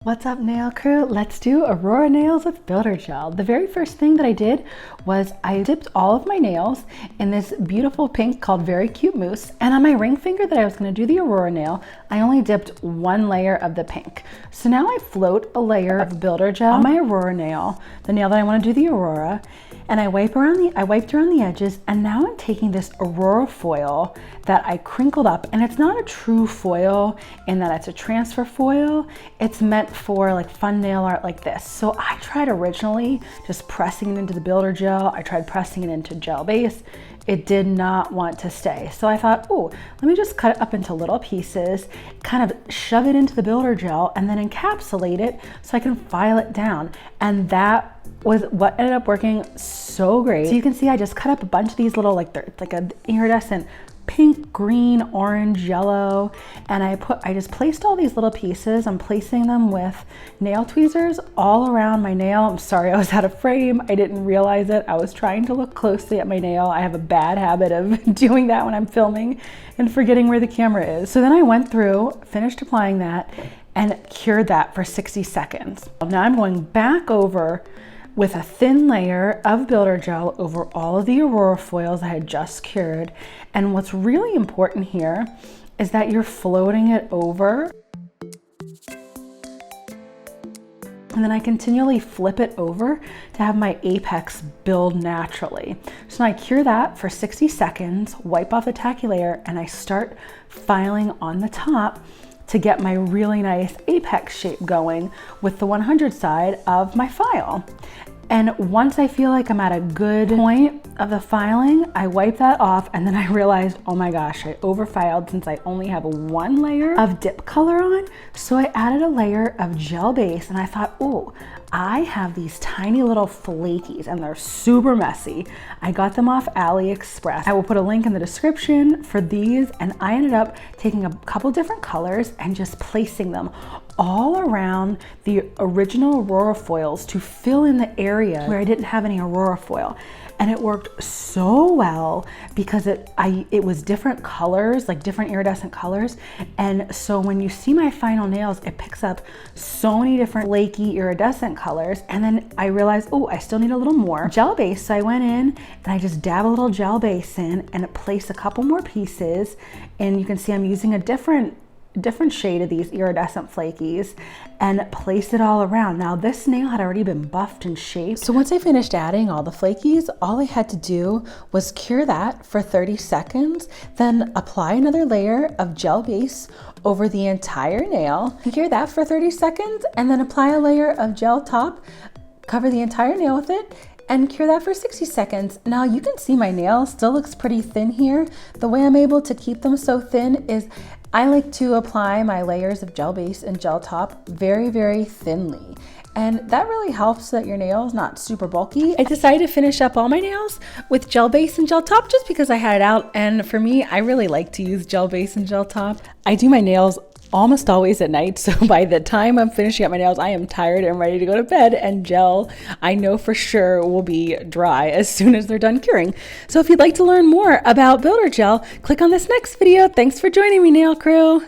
What's up, nail crew? Let's do Aurora nails with Builder Gel. The very first thing that I did was I dipped all of my nails in this beautiful pink called Very Cute Mousse, and on my ring finger that I was going to do the Aurora nail, I only dipped one layer of the pink. So now I float a layer of Builder Gel on my Aurora nail, the nail that I want to do the Aurora, and I wiped around the edges, and now I'm taking this Aurora foil that I crinkled up, and it's not a true foil in that it's a transfer foil. It's meant for like fun nail art like this. So I tried originally just pressing it into the Builder Gel. I tried pressing it into gel base. It did not want to stay. So I thought, oh, let me just cut it up into little pieces, kind of shove it into the Builder Gel, and then encapsulate it so I can file it down. And that was what ended up working so great. So you can see I just cut up a bunch of these little, like they're like an iridescent pink, green, orange, yellow, and I just placed all these little pieces. I'm placing them with nail tweezers all around my nail. I'm sorry, I was out of frame. I didn't realize it. I was trying to look closely at my nail. I have a bad habit of doing that when I'm filming and forgetting where the camera is. So then I went through, finished applying that, and cured that for 60 seconds. Now I'm going back over with a thin layer of Builder Gel over all of the Aurora foils I had just cured. And what's really important here is that you're floating it over. And then I continually flip it over to have my apex build naturally. So I cure that for 60 seconds, wipe off the tacky layer, and I start filing on the top to get my really nice apex shape going with the 100 side of my file. And once I feel like I'm at a good point of the filing, I wipe that off, and then I realized, oh my gosh, I overfiled since I only have one layer of dip color on. So I added a layer of gel base, and I thought, oh, I have these tiny little flakies and they're super messy. I got them off AliExpress. I will put a link in the description for these, and I ended up taking a couple different colors and just placing them all around the original Aurora foils to fill in the area where I didn't have any Aurora foil. And it worked so well because it was different colors, like different iridescent colors. And so when you see my final nails, it picks up so many different flaky iridescent colors. And then I realized, oh, I still need a little more gel base. So I went in and I just dab a little gel base in and place a couple more pieces. And you can see I'm using a different shade of these iridescent flakies and place it all around. Now this nail had already been buffed and shaped. So once I finished adding all the flakies, all I had to do was cure that for 30 seconds, then apply another layer of gel base over the entire nail, cure that for 30 seconds, and then apply a layer of gel top, cover the entire nail with it, and cure that for 60 seconds. Now you can see my nail still looks pretty thin here. The way I'm able to keep them so thin is I like to apply my layers of gel base and gel top very, very thinly. And that really helps so that your nail is not super bulky. I decided to finish up all my nails with gel base and gel top just because I had it out. And for me, I really like to use gel base and gel top. I do my nails almost always at night, so by the time I'm finishing up my nails, I am tired and ready to go to bed, and gel, I know for sure, will be dry as soon as they're done curing. So if you'd like to learn more about Builder Gel, click on this next video. Thanks for joining me, nail crew.